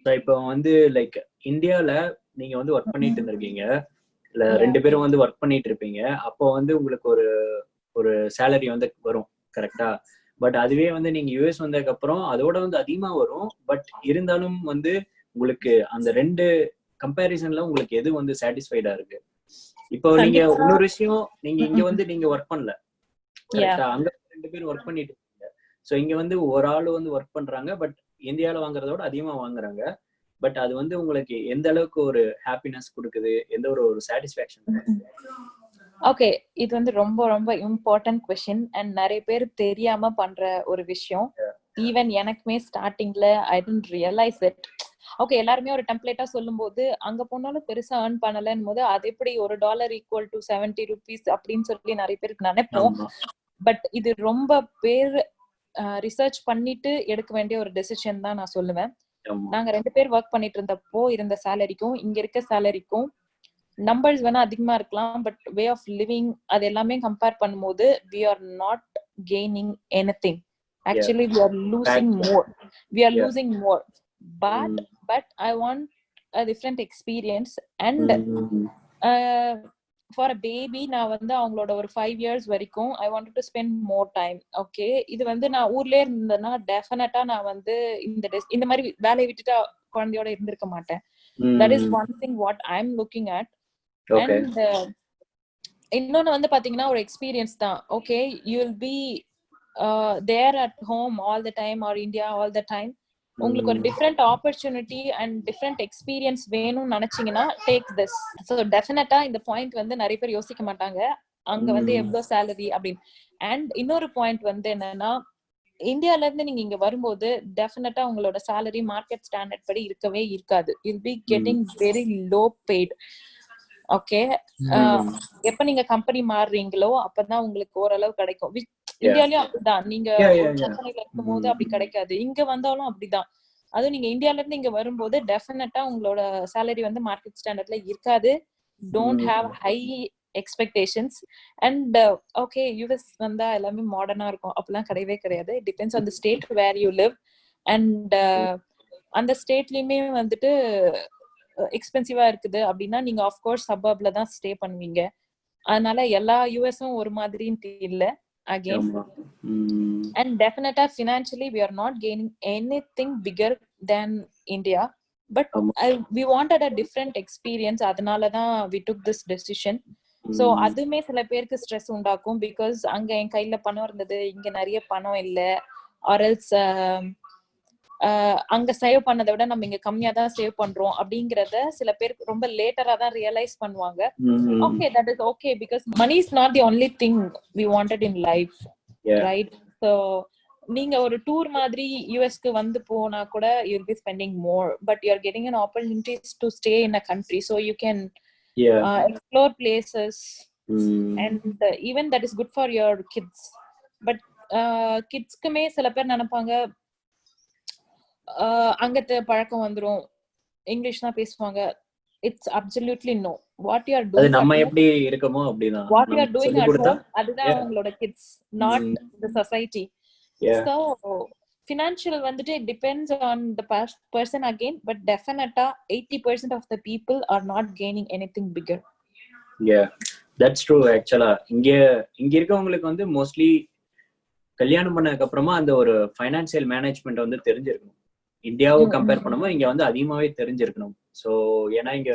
So இப்போ வந்து like இந்தியால நீங்க வந்து ஒர்க் பண்ணிட்டு இருந்திருக்கீங்க, இல்ல Yeah. 2 பேரும் வந்து ஒர்க் பண்ணிட்டு இருப்பீங்க. அப்போ வந்து உங்களுக்கு ஒரு ஒரு சேலரி வந்து வரும், கரெக்டா? பட் அதுவே வந்து நீங்க யுஎஸ் வந்ததுக்கு அப்புறம் அதோட வந்து அதிகமா வரும். பட் இருந்தாலும் வந்து உங்களுக்கு அந்த 2 கம்பேரிசன்ல உங்களுக்கு எது வந்து சாட்டிஸ்ஃபைடா இருக்கு? இப்போ நீங்க கண்டிப்பா. இன்னொரு விஷயம், நீங்க இங்க வந்து நீங்க ஒர்க் பண்ணல, Yeah. கரெக்டா? அங்க 2 பேரும் ஒர்க் பண்ணிட்டு இருக்கீங்க. ஸோ இங்க வந்து ஒரு ஆள் வந்து ஒர்க் பண்றாங்க, பட் இந்தியால வாங்குறத விட அதிகமா வாங்குறாங்க. பட் அது வந்து உங்களுக்கு எந்த அளவுக்கு ஒரு ஹாப்பினஸ் கொடுக்குது, எந்த ஒரு சாட்டிஸ்ஃபேக்ஷன்? ஓகே, இது வந்து ரொம்ப ரொம்ப இம்பார்ட்டன்ட் கொஸ்டின் அண்ட் நிறைய பேர் தெரியாம பண்ற ஒரு விஷயம். ஈவன் எனக்குமே ஸ்டார்டிங்ல I don't realise it. Okay, எல்லாருமே ஒரு டெம்ப்ளேட்டா சொல்லும் போது அங்க போனாலும் பெருசா ஏர்ன் பண்ணலன்னு போது அது எப்படி $1 ஈக்குவல் டு 70 rupees அப்படின்னு சொல்லி நிறைய பேருக்கு நினைப்போம். பட் இது ரொம்ப பேர் ரிசர்ச் பண்ணிட்டு எடுக்க வேண்டிய ஒரு டெசிஷன் தான் நான் சொல்லுவேன். நாங்க 2 பேர் ஒர்க் பண்ணிட்டு இருந்தப்போ இருந்த சேலரிக்கும் இங்க இருக்க சேலரிக்கும் நம்பர்ஸ் வேணா அதிகமா இருக்கலாம், பட் வே ஆஃப் லிவிங் அது எல்லாமே கம்பேர் பண்ணும்போது we are not gaining anything. Actually we are losing more. We are losing more. But I want a different experience and for a baby நான் வந்து அவங்களோட ஒரு 5 years வரைக்கும் I wanted to spend more time. Okay, இது வந்து நான் ஊர்லயே இருந்தேன்னா டெஃபினட்டா நான் வந்து இந்த மாதிரி வேலையை விட்டுட்டு குழந்தையோட இருந்திருக்க மாட்டேன். That is one thing what I'm looking at. And இன்னொன்னு வந்து பாத்தீங்கன்னா ஒரு எக்ஸ்பீரியன்ஸ் தான். Okay, you will be there at home all the time or India all the time. உங்களுக்கு ஒரு different opportunity and different experience வேணும்னு நினைச்சீங்கன்னா டேக் திஸ். ஸோ டெஃபினட்டா இந்த பாயிண்ட் வந்து நிறைய பேர் யோசிக்க மாட்டாங்க, அங்க வந்து எவ்வளவு சேலரி அப்படின்னு. அண்ட் இன்னொரு பாயிண்ட் வந்து என்னன்னா, இந்தியால இருந்து நீங்க இங்க வரும்போது டெஃபினட்டா உங்களோட சேலரி மார்க்கெட் ஸ்டாண்டர்ட் படி இருக்கவே இருக்காது. You'll be getting very low paid. Okay, எப்ப நீங்க கம்பெனி மாறுறீங்களோ அப்பதான் உங்களுக்கு ஓரளவு கிடைக்கும். இந்தியாலயும் அப்படிதான், நீங்க ஒரு கம்பெனில இருக்கும் போது அப்படி கிடைக்காது, இங்க வந்தாலும் அப்படிதான். அதுவும் நீங்க இந்தியால இருந்து இங்க வரும்போது டெஃபினட்டா உங்களோட சேலரி வந்து மார்க்கெட் ஸ்டாண்டர்ட்ல இருக்காது. Don't have high expectations. And okay, US வந்தா எல்லாமே மாடர்னா இருக்கும் அப்படிலாம் கிடையவே கிடையாது. It depends on the state where you live. And அந்த ஸ்டேட்லயுமே வந்துட்டு எக்ஸ்பென்சிவா இருக்குது அப்படின்னா நீங்க ஆஃப்கோர்ஸ் சப்பர்ப்ல தான் ஸ்டே பண்ணுவீங்க. அதனால எல்லா யூஎஸும் ஒரு மாதிரின்னு இல்ல again. And definitely financially we are not gaining anything bigger than India, but we wanted a different experience. அதனால தான் we took this decision. So அதுமே சில பேருக்கு ஸ்ட்ரெஸ் உண்டாக்கும், பிகாஸ் அங்க என் கையில பணம் இருந்தது, இங்க நிறைய பணம் இல்ல, or else அங்க சேவ் பண்ணதை விட நம்ம இங்க கம்மியா தான் சேவ் பண்றோம் அப்படிங்கறத சில பேர் ரொம்ப லேட்டரா தான் ரியலைஸ் பண்ணுவாங்க. Okay, that is okay, because money is not the only thing we wanted in life, right? So நீங்க ஒரு டூர் மாதிரி யூஎஸ்க்கு வந்து போனா கூட you'll be spending more, but you are getting an opportunities to stay in a country, so you can explore places, and even that is good for your kids. But kidsக்குமே சில பேர் நினைப்பாங்க அங்கத்து பழக்கம் வந்துரும், இங்கிலீஷ் தான் பேசுவாங்க. It's absolutely no. What you are doing, நம்ம எப்படி இருக்கமோ அப்படிதான், what you are doing at home, அதுதான் உங்களோட kids, not the society. So financial வந்துட்டு it depends on the person again, but definitely 80% of the people are not gaining anything bigger. Yeah, that's true. Actually இங்க இருக்கவங்களுக்கு வந்து mostly கல்யாணம் பண்ணதுக்கு அப்புறமா அந்த ஒரு ஃபைனான்சியல் மேனேஜ்மெண்ட் வந்து தெரிஞ்சிருக்கணும். இந்தியாவை கம்பேர் பண்ணும்போது இங்க வந்து அதிகமாவே தெரிஞ்சிருக்கணும். ஸோ ஏன்னா இங்க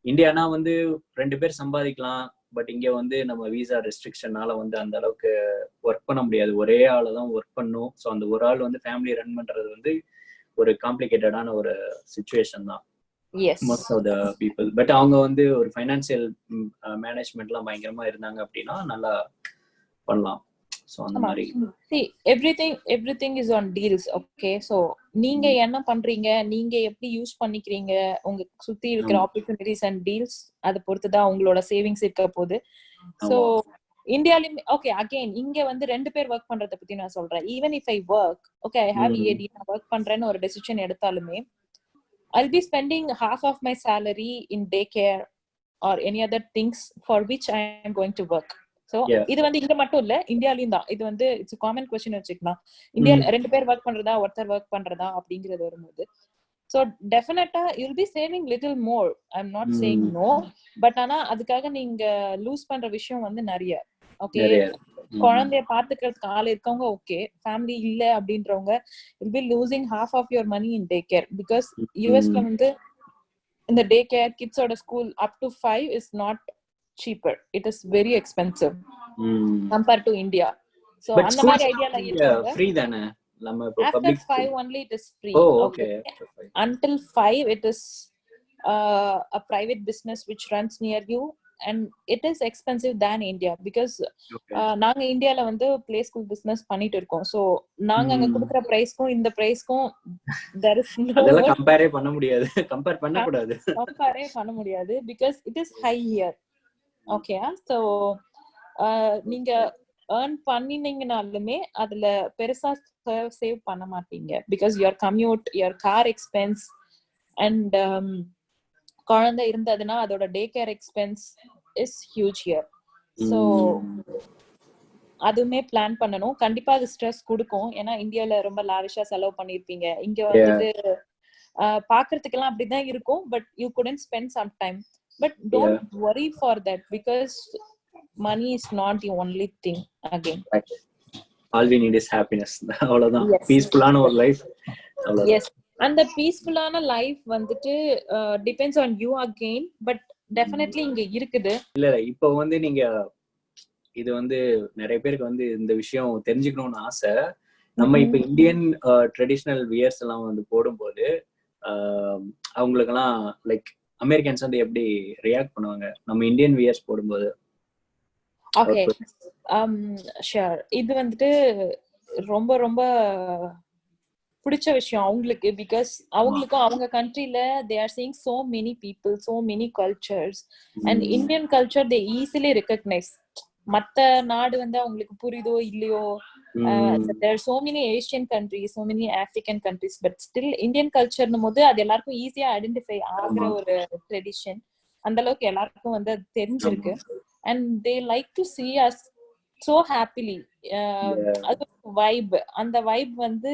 இந்தியானா வந்து 2 பேர் சம்பாதிக்கலாம், பட் இங்க வந்து நம்ம விசா ரெஸ்ட்ரிக்ஷனால வந்து அந்த அளவுக்கு ஒர்க் பண்ண முடியாது, ஒரே ஆளை தான் ஒர்க் பண்ணும். ஸோ அந்த ஒரு ஆள் வந்து ஃபேமிலி ரன் பண்றது வந்து ஒரு காம்ப்ளிகேட்டடான ஒரு சிச்சுவேஷன் தான் most of the people. But அவங்க வந்து ஒரு ஃபைனான்சியல் மேனேஜ்மெண்ட்லாம் பயங்கரமா இருந்தாங்க அப்படின்னா நல்லா பண்ணலாம். So அந்த மாதிரி see, everything is on deals. Okay, so நீங்க என்ன பண்றீங்க, நீங்க எப்படி யூஸ் பண்ணிக்கிறீங்க, உங்க சுத்தி இருக்கிற ஆப்பர்ச்சுனிட்டிஸ் அண்ட் டீல்ஸ், அதை பொறுத்து தான் உங்களோட சேவிங்ஸ் இருக்க போகுது. ஸோ இந்தியாலயும் ஓகே, அகைன் இங்க வந்து 2 பேர் ஒர்க் பண்றதை பத்தி நான் சொல்றேன். Even if I work, okay, I have EAD, நான் ஒர்க் பண்றேன்னு ஒரு டெசிஷன் எடுத்தாலுமே I'll be spending half of my salary in daycare or any other things for which I am going to work. So இது வந்து இங்க மட்டும் இல்ல, இந்தியாலயும் தான். இது வந்து இட்ஸ் காமன் क्वेश्चन வச்சுக்கலாம். இந்தியால 2 பேர் ஒர்க் பண்றதா ஒருத்தர் ஒர்க் பண்றதா அப்படிங்கறது வரும்போது ஸோ டெஃபினட்டா you'll be saving little more. I am not saying no, but ஆனா அதுக்காக நீங்க லூஸ் பண்ற விஷயம் வந்து நிறைய. ஓகே, குழந்தைய பாத்துக்கிறதுக்கு ஆள் இருக்கவங்க ஓகே, ஃபேமிலி இல்ல அப்படின்றவங்க will be losing half of your money in day care, because யூஎஸ்ல வந்து இந்த டே கேர் கிட்ஸோட school up to 5 is not cheaper. It is very expensive compared to India. So அந்த மாதிரி ஐடியால இருக்கவங்க ஃப்ரீ தானே, நம்ம இப்போ after public 5 only it is free. okay. Until 5 it is a private business which runs near you, and it is expensive than India, because நாங்க இந்தியால வந்து பிளே ஸ்கூல் பிசினஸ் பண்ணிட்டு இருக்கோம். சோ நாங்க அங்க கொடுக்கிற பிரைஸ்க்கும் இந்த பிரைஸ்க்கும் there is no அதெல்லாம் கம்பேரே பண்ண முடியாது, கம்பேர் பண்ண கூடாது, கம்பேரே பண்ண முடியாது, because it is high here. Okay, so நீங்க earn பண்ணினீங்கனாலுமே அதுல பெருசா சேவ் பண்ண மாட்டீங்க, because your commute, your car expense, and குழந்தை இருந்ததுன்னா அதோட day care expense is huge here. So அதுவுமே பிளான் பண்ணணும். கண்டிப்பா அது ஸ்ட்ரெஸ் கொடுக்கும், ஏன்னா இந்தியால ரொம்ப லாவிஷா செலவு பண்ணிருப்பீங்க. இங்க வந்துட்டு பாக்குறதுக்கெல்லாம் அப்படிதான் இருக்கும், but you couldn't spend some time. But don't worry for that, because money is not the only thing. Again, all we need is happiness. அவ்வளவுதான், பீஸ்ஃபுல்லான ஒரு லைஃப். yes, அந்த பீஸ்ஃபுல்லான லைஃப் வந்துட்டு depends on you again, but definitely இங்க இருக்குது. இல்ல இப்போ வந்து நீங்க இது வந்து நிறைய பேருக்கு வந்து இந்த விஷயம் தெரிஞ்சுக்கணும்னு ஆசை. நம்ம இப்ப இந்தியன் ட்ரெடிஷ்னல் வியர்ஸ் எல்லாம் வந்து போடும்போது அவங்களுக்கெல்லாம் லைக் அமெரிக்கன்ஸ் வந்து எப்படி ரியாக்ட் பண்ணுவாங்க நம்ம இந்தியன் வியர்ஸ் போடும்போது? Okay, sure. இது வந்துட்டு ரொம்ப ரொம்ப பிடிச்ச விஷயம் அவங்களுக்கு, பிகாஸ் அவங்களுக்கும் அவங்க கண்ட்ரில they are seeing so many people, so many cultures, and Indian culture they easily recognise. மத்த நாடு வந்து அவங்களுக்கு புரியுதோ இல்லையோ, there are so many Asian countries, so many African countries, but still Indian culture னும் போது அது எல்லாருக்கும் ஈஸியா ஐடென்டிஃபை ஆகுற ஒரு ட்ரெடிஷன். அந்த அளவுக்கு எல்லாருக்கும் வந்து அது தெரிஞ்சிருக்கு, and they like to see us so happily. அது வைப், அந்த வைப் வந்து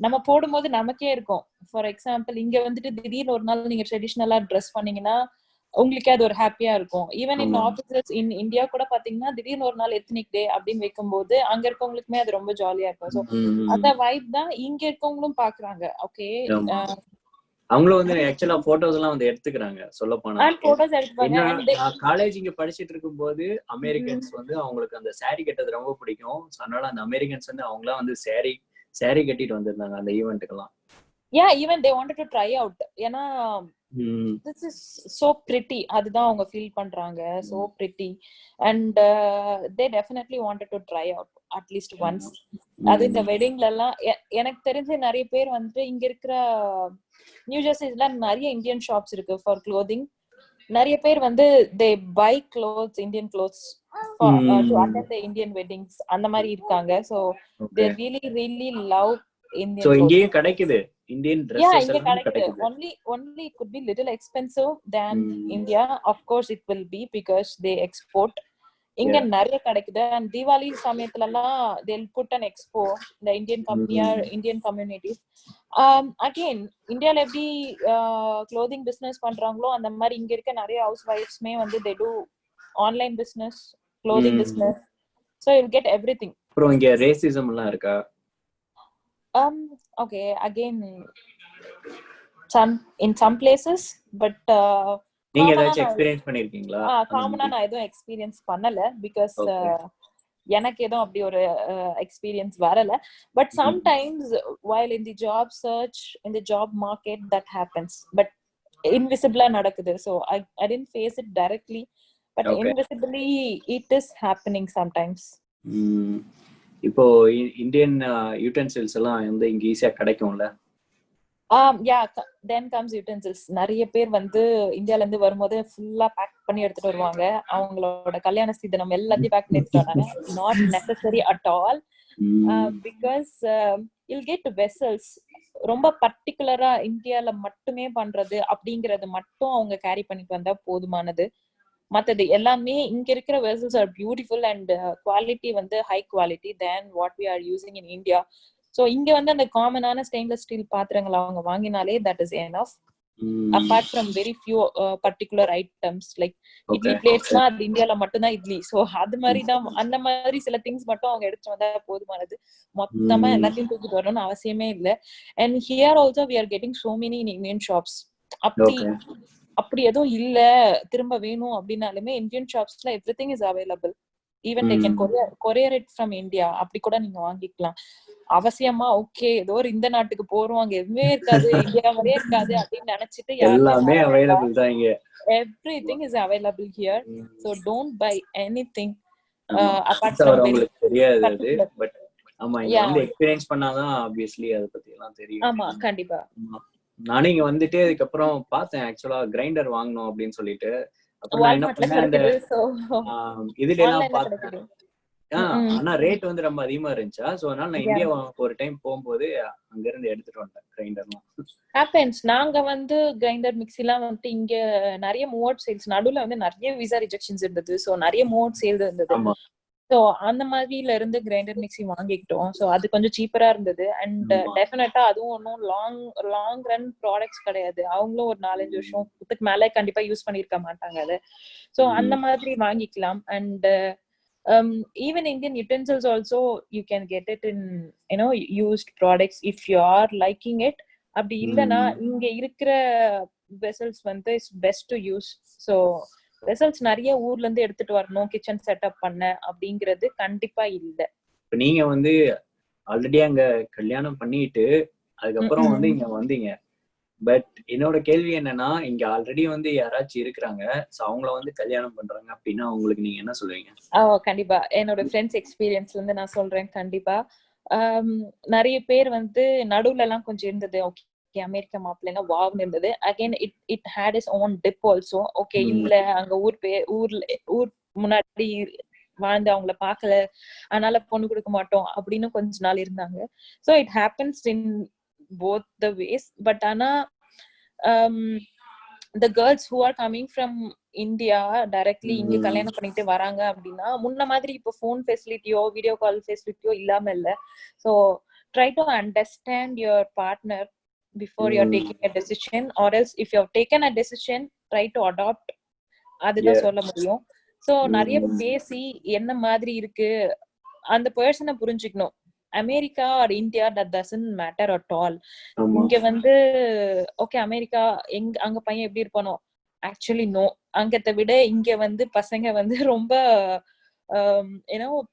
நம்ம போடும்போது நமக்கே இருக்கும். ஃபார் எக்ஸாம்பிள், இங்க வந்துட்டு திடீர்னு ஒரு நாள் நீங்க ட்ரெடிஷ்னலா ட்ரெஸ் பண்ணீங்கன்னா உங்களுக்கே அது ஒரு ஹாப்பியா இருக்கும். Even in offices in India கூட பாத்தீங்கன்னா திடீர்னு ஒரு நாள் எத்னிக் டே அப்படின்னு வைக்கும்போது அங்க இருக்கவங்களுக்குமே அது ரொம்ப ஜாலியா இருக்கும். ஸோ அந்த வைப் தான் இங்க இருக்கவங்களும் பாக்குறாங்க. ஓகே, அவங்களும் வந்து ஆக்சுவலா போட்டோஸ் எல்லாம் வந்து எடுத்துக்கிறாங்க. சொல்ல போனா போட்டோஸ் எடுப்பாங்க. காலேஜ் இங்க படிச்சிட்டு இருக்கும் போது அமெரிக்கன்ஸ் வந்து அவங்களுக்கு அந்த சாரி கட்டது ரொம்ப பிடிக்கும். அதனால அந்த அமெரிக்கன்ஸ் வந்து அவங்களாம் வந்து சாரி கட்டிட்டு வந்திருந்தாங்க அந்த ஈவெண்ட்டுக்கெல்லாம். Yeah, even they wanted to try out. ஏன்னா this is so pretty, அதுதான் அவங்க ஃபீல் பண்றாங்க, so pretty, and they definitely wanted to try out at least once. அது இந்த வெட்டிங்ல எல்லாம் எனக்கு தெரிஞ்ச நிறைய பேர் வந்து இங்க இருக்கிற நியூ ஜெர்சில நிறைய இந்தியன் ஷாப்ஸ் இருக்கு ஃபார் க்ளோதிங். நிறைய பேர் வந்து they buy clothes, Indian clothes to attend the Indian weddings, அந்த மாதிரி இருக்காங்க. So they really love Indian clothes. So இங்கேயே கிடைக்குது Indian dresses எல்லாம் கிடைக்குது. Only it could be little expensive than India. Of course it will be, because they export. இங்க நிறைய கிடைக்குது, and Diwali சமயத்துல எல்லாம் they'll put an expo, the Indian company or Indian communities. Again, இந்தியால எப்படி clothing business பண்றாங்களோ அந்த மாதிரி இங்க இருக்க நிறைய ஹவுஸ் வைஃப்ஸ்மே வந்து they do online business, clothing business, so you'll get everything. அப்புறம் இங்க racism எல்லாம் இருக்கா? Okay, again in some places, but நீங்க ஏதாச்சும் எக்ஸ்பீரியன்ஸ் பண்ணிருக்கீங்களா? காமனா நான் எதுவும் எக்ஸ்பீரியன்ஸ் பண்ணல, பிகாஸ் எனக்கு எதுவும் அப்படி ஒரு எக்ஸ்பீரியன்ஸ் வரல. But sometimes while in the job search, in the job market, that happens, but invisibly நடக்குது. So I didn't face it directly, but invisibly it is happening sometimes. இப்போ இந்தியன் யூட்டென்சில்ஸ் எல்லாம் வந்து இங்க ஈஸியா கிடைக்கும்ல? Yeah, then comes utensils. நிறைய பேர் வந்து இந்தியால இருந்து வரும்போது ஃபுல்லா பேக் பண்ணி எடுத்துட்டு வருவாங்க. அவங்களோட கல்யாண சீதனம் எல்லாத்தையும் பேக் பண்ணி எடுத்துட்டு வந்தாங்க. Not necessary at all, because you'll get vessels. ரொம்ப பர்டிகுலரா இந்தியால மட்டுமே பண்றது அப்படிங்கறது மட்டும் அவங்க கேரி பண்ணிட்டு வந்தா போதுமானது. மத்தது எல்லாமே இங்க இருக்கிற vessels are beautiful and quality வந்து high quality than what we are using in India. So இங்க வந்து அந்த காமனான ஸ்டெயின்லெஸ் ஸ்டீல் பாத்திரங்கள் அவங்க வாங்கினாலே that is enough. apart from very few particular items like idli பிளேட்ஸ்னா அது இந்தியால மட்டும்தான் இட்லி. சோ அது மாதிரி தான் அந்த மாதிரி சில திங்ஸ் மட்டும் அவங்க எடுத்து வந்தா போதுமானது. மொத்தமா எல்லாத்தையும் தூக்கிட்டு வரணும்னு அவசியமே இல்ல. And here also we are getting so many in Indian shops. அப்படி எதுவும் இல்ல திரும்ப வேணும் அப்படின்னாலுமே இந்தியன் ஷாப்ஸ்ல everything is available. Even they can courier it from India. அப்படி கூட நீங்க வாங்கிக்கலாம். அவசியமா ஓகே ஏதோ ஒரு இந்த நாட்டுக்கு போறோம் அங்க எதுவுமே இருக்காது இந்தியா மாதிரியே இருக்காது அப்படின்னு நினைச்சிட்டு எல்லாமே அவைலபிள் தான் இங்க. everything is available here. So don't buy anything apart from உங்களுக்கு தெரியாது அது. பட் ஆமா இங்க வந்து எக்ஸ்பீரியன்ஸ் பண்ணாதான் obviously அத பத்தி எல்லாம் தெரியும். ஆமா கண்டிப்பா. நானே இங்க வந்துட்டு அதுக்கு அப்புறம் பார்த்தேன் ஆக்சுவலா கிரைண்டர் வாங்கணும் அப்படின்னு சொல்லிட்டு. அப்புறம் நான் என்ன பண்ணேன் அந்த இதுல எல்லாம் பார்த்தேன். ஆனா ரேட் வந்து ரொம்ப அதிகமா இருந்துச்சா. சோ அதனால நான் இந்தியா ஒரு டைம் போகும்போது அங்க இருந்து எடுத்துட்டு வந்தேன் கிரைண்டர்லாம். ஹேப்பன்ஸ். நாங்க வந்து கிரைண்டர் மிக்ஸிலாம் வந்து இங்க நிறைய மூவ் சேல்ஸ் நடுவுல வந்து நிறைய விசா ரிஜெக்ஷன்ஸ் இருந்தது. சோ நிறைய மூவ் சேல் இருந்தது. சோ அந்த மாதிரில இருந்து கிரைண்டர் மிக்ஸி வாங்கிக்கிட்டோம். சோ அது கொஞ்சம் சீப்பரா இருந்தது. அண்ட் டெஃபினட்டா அதுவும் ஒன்னும் லாங் ரன் ப்ராடக்ட்ஸ் கிடையாது. அவங்களும் ஒரு 4-5 வருஷத்துக்கு மேல கண்டிப்பா யூஸ் பண்ணிருக்க மாட்டாங்க அது. சோ அந்த மாதிரி வாங்கிக்கலாம். And even Indian utensils also you can get it in used products if you are liking it. அப்படி இல்லனா இங்க இருக்கிற vessels வந்து is best to use. so vessels நிறைய ஊர்ல இருந்து எடுத்துட்டு வரணும் கிச்சன் செட்டப் பண்ண அப்படிங்கிறது கண்டிப்பா இல்ல. நீங்க வந்து ஆல்ரெடி அங்க கல்யாணம் பண்ணிட்டு அதுக்கப்புறம் வந்து இங்க வந்தீங்க. பட் என்னோட கேள்வி என்னன்னா இங்க ஆல்ரெடி வந்து யாராச்சும் இருக்கிறாங்க சோ அவங்கள வந்து கல்யாணம் பண்றாங்க அப்படின்னா உங்களுக்கு நீங்க என்ன சொல்லுவீங்க? கண்டிப்பா என்னோட ஃப்ரெண்ட்ஸ் எக்ஸ்பீரியன்ஸ்ல இருந்து நான் சொல்றேன். கண்டிப்பா நிறைய பேர் வந்து நடுவுல எல்லாம் கொஞ்சம் இருந்தது ஓகே அமெரிக்கா மாப்பிள்ளைன்னா வாவ்னு இருந்தது. Again it had is own dip also. Okay இல்ல அங்க ஊர் முன்னாடி வாழ்ந்து அவங்கள பாக்கல அதனால பொண்ணு கொடுக்க மாட்டோம் அப்படின்னு கொஞ்ச நாள் இருந்தாங்க. So it happens in both the ways. but ana the girls who are coming from India directly இங்க கல்யாணம் பண்ணிட்டு வராங்க அப்படின்னா முன்ன மாதிரி இப்ப phone facility video call facility இல்லாம இல்ல. so try to understand your partner before you are taking a decision, or else if you have taken a decision try to adopt. அதுதான் சொல்ல முடியும். so நிறைய பேசி என்ன மாதிரி இருக்கு அந்த பர்சனை புரிஞ்சுக்கணும். America or India that doesn't matter at all. இங்க வந்து ஓகே அமெரிக்கா அங்க பையன் எப்படி இருப்பானோ ஆக்சுவலி நோ. அங்கத்தை விட இங்க வந்து பசங்க வந்து ரொம்ப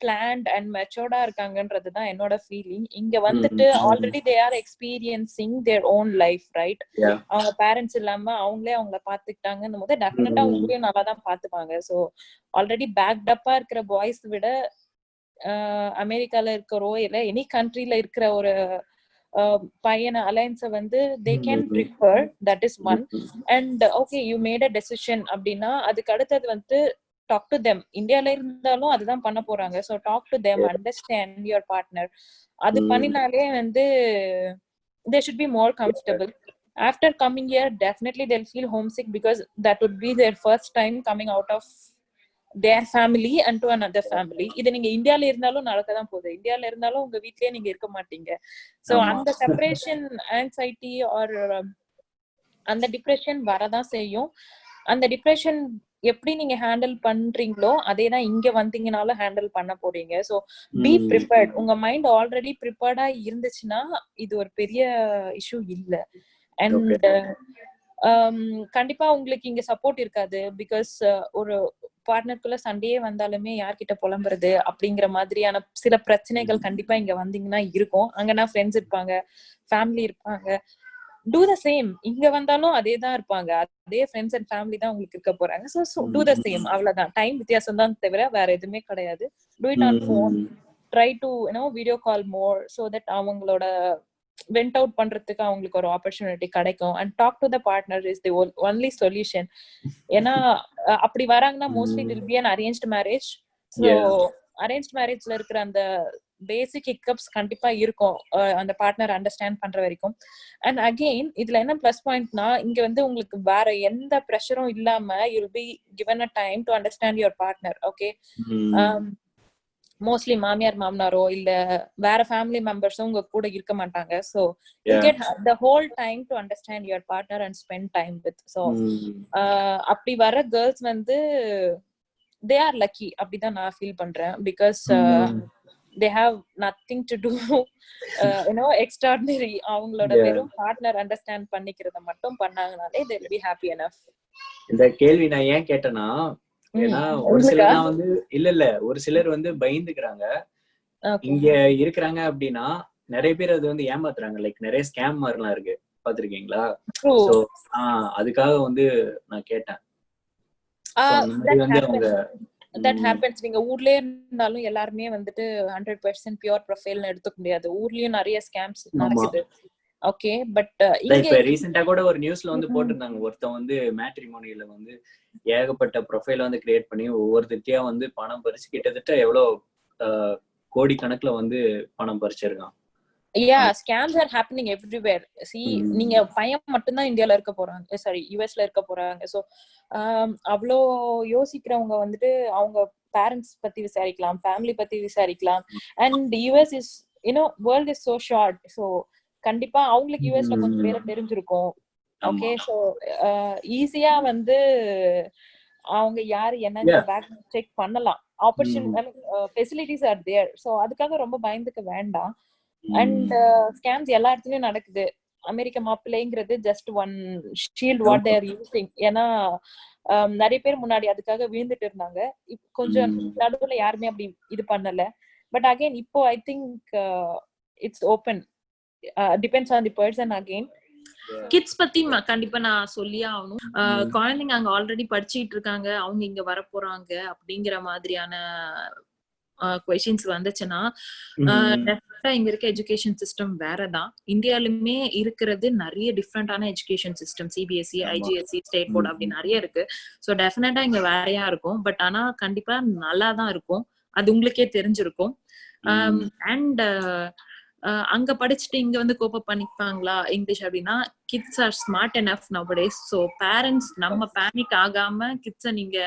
பிளான்ட் அண்ட் மெச்சோர்டா இருக்காங்கன்றதுதான் என்னோட ஃபீலிங். இங்க வந்துட்டு already they are experiencing their own life right. அவங்க பேரண்ட்ஸ் இல்லாம அவங்களே அவங்கள பாத்துக்கிட்டாங்கன்னும் போது டெஃபினட்டா உங்களையும் நல்லா தான் பாத்துப்பாங்க. ஸோ ஆல்ரெடி பேக்டப்பா இருக்கிற பாய்ஸ் விட அமெரிக்கால இருக்கிறோ இல்ல எனி கண்ட்ரில இருக்கிற ஒரு பையன அலைன்ஸ வந்து they can prefer. that is one. and okay you made a decision அப்படின்னா அதுக்கு அடுத்தது வந்து talk to them. இந்தியால இருந்தாலும் அதுதான் பண்ண போறாங்க. so talk to them, understand your partner. அது பண்ணினாலே வந்து they should be more comfortable. after coming here definitely they'll feel homesick because that would be their first time coming out of their family and to another family. இது நீங்க இந்தியால இருந்தாலும் நடக்கதான் போகுது. இந்தியால இருந்தாலும் உங்க வீட்லயே நீங்க இருக்க மாட்டீங்க. சோ அந்த செப்பரேஷன் ஆங்ஸைட்டி ஆர் அந்த டிப்ரெஷன் வரதான் செய்யும். அந்த டிப்ரெஷன் எப்படி நீங்க ஹேண்டில் பண்றீங்களோ அதேதான் இங்க வந்தீங்கனாலும் ஹேண்டில் பண்ண போறீங்க. So be prepared. உங்க மைண்ட் ஆல்ரெடி ப்ரிப்பேர்டா இருந்துச்சுன்னா இது ஒரு பெரிய இஷ்யூ இல்ல. அண்ட் கண்டிப்பா உங்களுக்கு இங்க சப்போர்ட் இருக்காது. பிகாஸ் ஒரு பார்ட்னருக்குள்ள சண்டையே வந்தாலுமே யார்கிட்ட புலம்புறது அப்படிங்கிற மாதிரியான சில பிரச்சனைகள் கண்டிப்பா இங்க வந்தீங்கன்னா இருக்கும். அங்கன்னா ஃப்ரெண்ட்ஸ் இருப்பாங்க, ஃபேமிலி இருப்பாங்க. Do the same. இங்க வந்தாலும் அதே தான் இருப்பாங்க, அதே ஃப்ரெண்ட்ஸ் அண்ட் ஃபேமிலி தான் உங்களுக்கு இருக்க போறாங்க. So do the same. அவ்வளவுதான். டைம் வித்தியாசம் தான் தவிர வேற எதுவுமே கிடையாது. Do it on phone. Try to video call more so that அவங்களோட வெண்ட் அவுட் பண்றதுக்கு அவங்களுக்கு ஒரு ஆப்பர்ச்சுனிட்டி கிடைக்கும். And talk to the partner is the only solution. ஏன்னா அப்படி வராங்கன்னா mostly it will be an arranged marriage. So arrange மேரேஜ்ல இருக்கிற அந்த பேசிக் ஹிக்கப்ஸ் கண்டிப்பா இருக்கும் அந்த பார்ட்னர் அண்டர்ஸ்டாண்ட் பண்ற வரைக்கும். அண்ட் அகெயின் இதுல என்ன பிளஸ் பாயிண்ட்னா இங்க வந்து உங்களுக்கு வேற எந்த ப்ரெஷரும் இல்லாம you will be given a time to understand your partner. okay mostly மாமியார் மாமனாரோ இல்ல வேற ஃபேமிலி மெம்பர்ஸும் உங்க கூட இருக்க மாட்டாங்க. So you Yeah. Get the whole time to understand your partner and spend time with. So அப்படி வர கேர்ள்ஸ் வந்து தே ஆர் லக்கி அப்படிதான் நான் ஃபீல் பண்றேன். Because they have nothing to do extraordinary. அவங்களோட வெறும் பார்ட்னர் அண்டர்ஸ்டாண்ட் பண்ணிக்கிறத மட்டும் பண்ணாங்கனாலே they will be happy enough. இந்த கேள்வி நான் ஏன் கேட்டேன்னா, ஏன்னா ஒரு சிலர்லாம் வந்து இல்ல ஒரு சிலர் வந்து பயந்துக்கிறாங்க. இங்க இருக்கிறாங்க அப்படின்னா நிறைய பேர் அது வந்து ஏமாத்துறாங்க. லைக் நிறைய ஸ்கேம் மாதிரிலாம் இருக்கு, பாத்திருக்கீங்களா? சோ அதுக்காக வந்து நான் கேட்டேன். that happens. நீங்க ஊர்லயே இருந்தாலும் எல்லாருமே வந்துட்டு 100% பியூர் ப்ரொஃபைல்னு எடுத்துக்க முடியாது. ஊர்லயும் நிறைய ஸ்கேம்ஸ் நடக்குது. ஓகே, பட் இப்ப ரீசெண்டா கூட ஒரு நியூஸ்ல வந்து போட்டிருந்தாங்க, ஒருத்தன் வந்து மேட்ரிமோனியில வந்து ஏகப்பட்ட ப்ரொஃபைல வந்து கிரியேட் பண்ணி ஒவ்வொருத்தியா வந்து பணம் பறிச்சு கிட்டத்தட்ட எவ்வளவு கோடி கணக்குல வந்து பணம் பறிச்சிருக்கான். scams are happening everywhere. See, நீங்க பையன் மட்டும்தான் இந்தியால இருக்க போறாங்க, சாரி யுஎஸ்ல இருக்க போறாங்க. சோ அவ்வளோ யோசிக்கிறவங்க வந்துட்டு அவங்க பேரண்ட்ஸ் பத்தி விசாரிக்கலாம், ஃபேமிலி பத்தி விசாரிக்கலாம். And US is world is so short. So கண்டிப்பா அவங்களுக்கு யுஎஸ்ல கொஞ்சம் பேரை தெரிஞ்சிருக்கும். ஓகே, சோ ஈஸியா வந்து அவங்க யாரு என்னன்னு பேக் செக் பண்ணலாம். Opportunity facilities are there. So அதுக்காக ரொம்ப பயந்துக்க வேண்டாம். அண்ட் ஸ்கேம்ஸ் எல்லா இடத்துலயும் நடக்குது. அமெரிக்க மாப்பிள்ளைங்கிறது just one shield what they are using. ஏன்னா நிறைய பேர் முன்னாடி அதுக்காக விழுந்துட்டு இருந்தாங்க. கொஞ்சம் நடுவுல யாருமே அப்படி இது பண்ணல. பட் அகைன் இப்போ I think it's open. Depends on the person. Again kids பத்தி கண்டிப்பா நான் சொல்லியே ஆகணும். குழந்தைங்க அங்க ஆல்ரெடி படிச்சுட்டு இருக்காங்க, அவங்க இங்க வர போறாங்க அப்படிங்கிற மாதிரியான கொஸ்டின்ஸ் வந்துச்சுன்னா டெஃபினட்டா இங்க இருக்க எஜுகேஷன் சிஸ்டம் வேறதான். இந்தியாலுமே இருக்கிறது நிறைய டிஃப்ரெண்டான education system, CBSE, IGCSE, state board அப்படி நிறைய இருக்கு. ஸோ டெஃபினட்டா இங்க வேறையா இருக்கும். பட் ஆனா கண்டிப்பா நல்லா தான் இருக்கும், அது உங்களுக்கே தெரிஞ்சிருக்கும். அண்ட் அங்க படிச்சுட்டு இங்க வந்து கோப்பப் பண்ணிப்பாங்களா இங்கிலீஷ் அப்படின்னா, kids are smart enough nowadays. So parents நம்ம பேனிக் ஆகாம கிட்ஸை நீங்க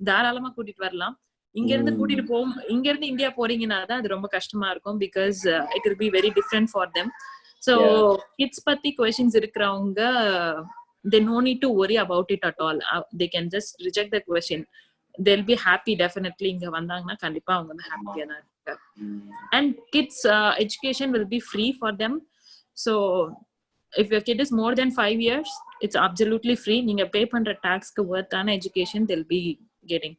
தாராளமா கூட்டிட்டு வரலாம். இங்க இருந்து கூட்டிட்டு போவோம். இங்க இருந்து இந்தியா போறீங்கன்னா தான் அது ரொம்ப கஷ்டமா இருக்கும். Because it will be very different for them. So kids பத்தி கொஸ்டின்ஸ் இருக்கிறவங்க they no need to worry about it at all. They can just reject the question. They'll be happy definitely. இங்க வந்தாங்கன்னா கண்டிப்பா அவங்க வந்து ஹாப்பியா தான் இருக்காங்க. And kids education will be free for them. So if your kid is more than 5 years, it's absolutely free. நீங்க பே பண்ற டாக்ஸ்க்கு வர்த்தான எஜுகேஷன் they'll be getting.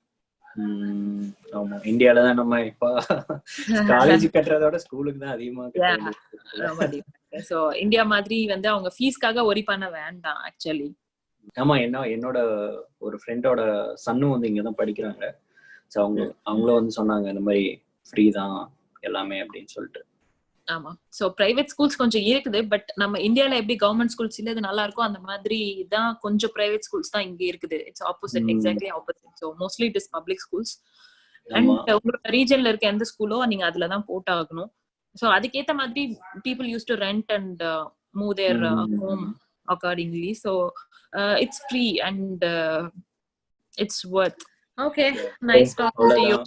ஆமா, இந்தியால தான் நம்ம இப்ப காலேஜ் கட்டறதோட ஸ்கூலுக்கு தான் அதிகமா கட்டறது. சோ இந்தியா மாதிரி வந்து அவங்க ஃபீஸ்க்காக worry பண்ண வேண்டாம் ஆக்சுவலி. ஆமா, என்னோட ஒரு ஃப்ரெண்டோட சன்னும் வந்து இங்க தான் படிக்கிறாங்க. சோ அவங்களும் வந்து சொன்னாங்க இந்த மாதிரி ஃப்ரீ தான் எல்லாமே அப்படின்னு சொல்லிட்டு. ஆமா, சோ பிரைவேட் ஸ்கூல்ஸ் கொஞ்சம் இருக்குது. பட் நம்ம இந்தியால எப்படி கவர்மெண்ட் ஸ்கூல்ஸ் இல்ல இது நல்லா இருக்கும், அந்த மாதிரி தான் கொஞ்சம் பிரைவேட் ஸ்கூல்ஸ் தான் இங்க இருக்குது. It's opposite, exactly opposite. So mostly it is public schools. And உங்களோட ரீஜன்ல இருக்க எந்த ஸ்கூலோ நீங்க அதுல தான் போட்டாகணும். சோ அதுக்கேத்த மாதிரி people used to rent and move their home accordingly. So it's free and it's worth. Okay, nice talking to you.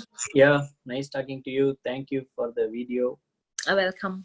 Yeah, nice talking to you. Thank you for the video. Welcome.